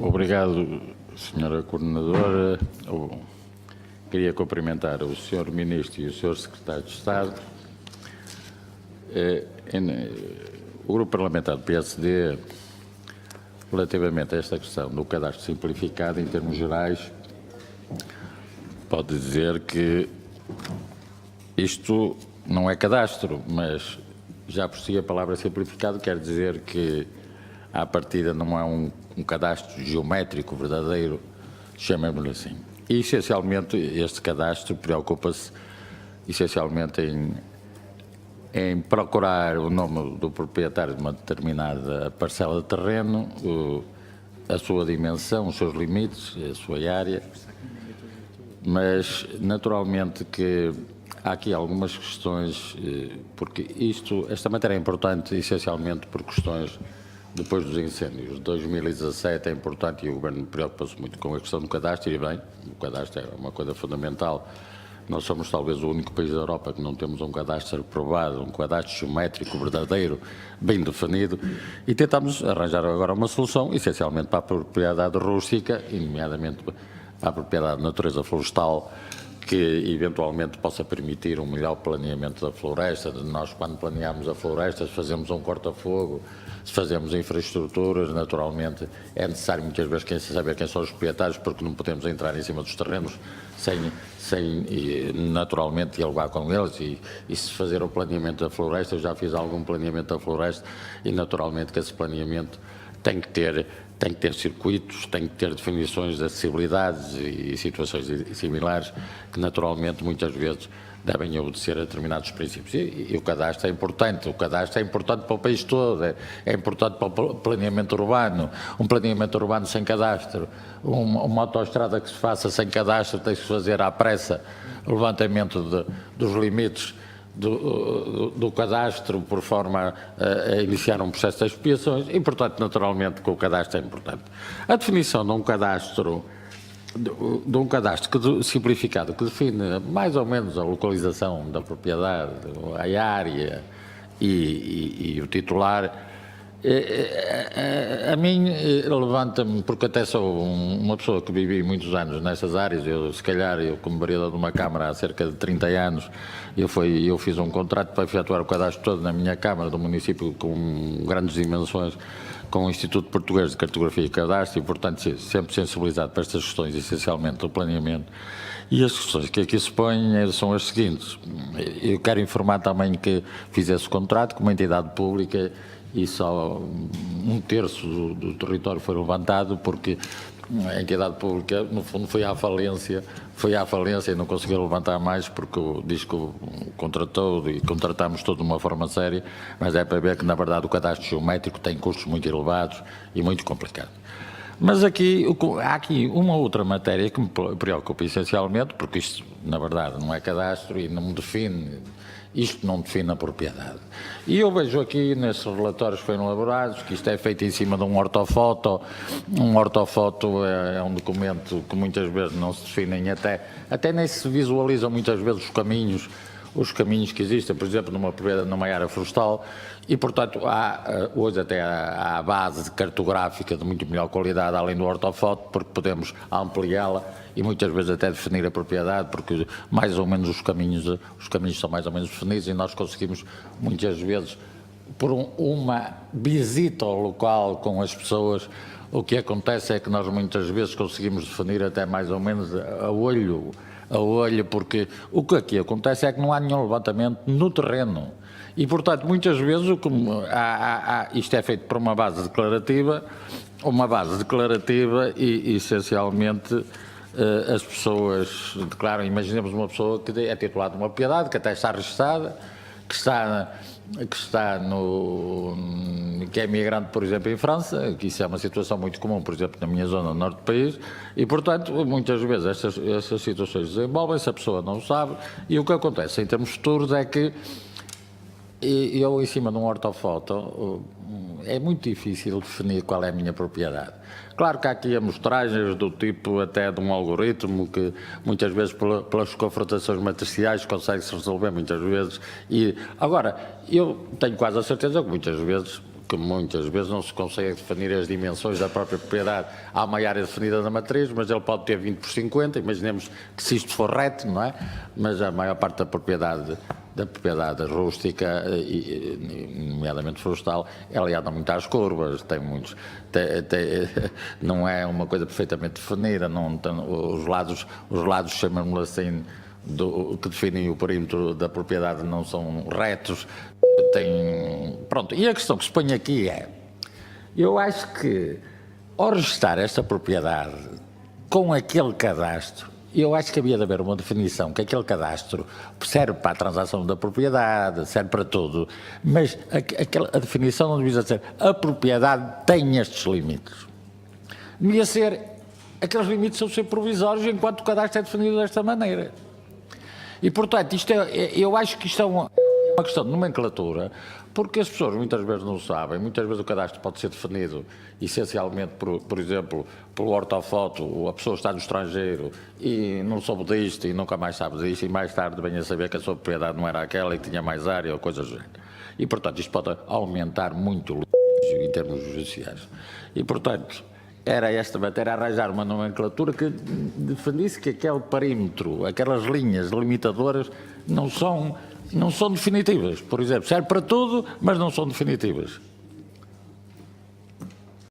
Obrigado, Senhora Coordenadora. Eu queria cumprimentar o Sr. Ministro e o Sr. Secretário de Estado. O Grupo Parlamentar do PSD, relativamente a esta questão do cadastro simplificado, em termos gerais, pode dizer que isto não é cadastro, mas já por si a palavra simplificado quer dizer que, à partida, não é um cadastro geométrico verdadeiro, chamemos-lhe assim. E, essencialmente, este cadastro preocupa-se, essencialmente, em procurar o nome do proprietário de uma determinada parcela de terreno, a sua dimensão, os seus limites, a sua área, mas, naturalmente, que há aqui algumas questões, porque esta matéria é importante, essencialmente, por questões depois dos incêndios de 2017 é importante e o Governo preocupa-se muito com a questão do cadastro, e bem, o cadastro é uma coisa fundamental. Nós somos talvez o único país da Europa que não temos um cadastro aprovado, um cadastro geométrico verdadeiro, bem definido, e tentamos arranjar agora uma solução, essencialmente para a propriedade rústica, e nomeadamente para a propriedade de natureza florestal, que eventualmente possa permitir um melhor planeamento da floresta. Nós, quando planeamos a floresta, fazemos um corta-fogo, se fazemos infraestruturas, naturalmente é necessário muitas vezes saber quem são os proprietários, porque não podemos entrar em cima dos terrenos sem naturalmente dialogar com eles e se fazer o planeamento da floresta. Eu já fiz algum planeamento da floresta e naturalmente que esse planeamento tem que ter circuitos, tem que ter definições de acessibilidades e situações similares que naturalmente muitas vezes devem obedecer a determinados princípios. E o cadastro é importante. O cadastro é importante para o país todo, é importante para o planeamento urbano. Um planeamento urbano sem cadastro, uma autoestrada que se faça sem cadastro, tem-se que fazer à pressa o levantamento dos limites do cadastro por forma a iniciar um processo de expiações. E, portanto, naturalmente que o cadastro é importante. A definição de um cadastro simplificado que define mais ou menos a localização da propriedade, a área e o titular, a mim levanta-me, porque até sou uma pessoa que vivi muitos anos nessas áreas. Se calhar, como vereador de uma Câmara há cerca de 30 anos, eu fiz um contrato para efetuar o cadastro todo na minha Câmara, do município com grandes dimensões, com o Instituto Português de Cartografia e Cadastro, e, portanto, sempre sensibilizado para estas questões, essencialmente do planeamento. E as questões que aqui se põem são as seguintes. Eu quero informar também que fiz esse contrato com uma entidade pública e só um terço do território foi levantado, porque a entidade pública, no fundo, foi à falência e não conseguiu levantar mais, porque diz que contratou e contratámos tudo de uma forma séria, mas é para ver que, na verdade, o cadastro geométrico tem custos muito elevados e muito complicados. Mas há aqui uma outra matéria que me preocupa essencialmente, porque isto, na verdade, não é cadastro e não me define. Isto não define a propriedade. E eu vejo aqui, nesses relatórios que foram elaborados, que isto é feito em cima de um ortofoto. Um ortofoto é um documento que muitas vezes não se definem, até nem se visualizam muitas vezes os caminhos que existem, por exemplo, numa área florestal, e, portanto, hoje até há base cartográfica de muito melhor qualidade, além do ortofoto, porque podemos ampliá-la e muitas vezes até definir a propriedade, porque mais ou menos os caminhos são mais ou menos definidos, e nós conseguimos muitas vezes, por uma visita ao local com as pessoas, o que acontece é que nós muitas vezes conseguimos definir até mais ou menos a olho, porque o que aqui acontece é que não há nenhum levantamento no terreno. E, portanto, muitas vezes isto é feito por uma base declarativa e, essencialmente, as pessoas declaram. Imaginemos uma pessoa que é titular de uma propriedade, que até está registrada, que é migrante, por exemplo, em França, que isso é uma situação muito comum, por exemplo, na minha zona, no norte do país, e, portanto, muitas vezes estas situações desenvolvem-se, a pessoa não sabe, e o que acontece em termos futuros é que eu, em cima de um ortofoto, é muito difícil definir qual é a minha propriedade. Claro que há aqui amostragens do tipo até de um algoritmo que muitas vezes pelas confrontações matriciais consegue-se resolver muitas vezes. E agora, eu tenho quase a certeza que muitas vezes, que muitas vezes não se consegue definir as dimensões da própria propriedade. Há uma área definida na matriz, mas ele pode ter 20 por 50, imaginemos que se isto for reto, não é? Mas a maior parte da propriedade rústica, nomeadamente florestal, ela anda muito às curvas, tem muitos, não é uma coisa perfeitamente definida, não tem, os lados chamamos assim, que definem o perímetro da propriedade não são retos, pronto. E a questão que se põe aqui é, eu acho que ao registar esta propriedade com aquele cadastro, eu acho que havia de haver uma definição que aquele cadastro serve para a transação da propriedade, serve para tudo, mas a definição não devia ser a propriedade tem estes limites. Devia ser, aqueles limites são ser provisórios enquanto o cadastro é definido desta maneira. E, portanto, eu acho que isto é uma questão de nomenclatura, porque as pessoas muitas vezes não sabem, muitas vezes o cadastro pode ser definido essencialmente, por exemplo, pelo ortofoto, a pessoa está no estrangeiro e não soube disto e nunca mais sabe disto e mais tarde vem a saber que a sua propriedade não era aquela e que tinha mais área ou coisas do género. E, portanto, isto pode aumentar muito o litígio em termos judiciais. E, portanto, era esta matéria arranjar uma nomenclatura que definisse que aquele perímetro, aquelas linhas limitadoras não são definitivas. Por exemplo, serve para tudo, mas não são definitivas.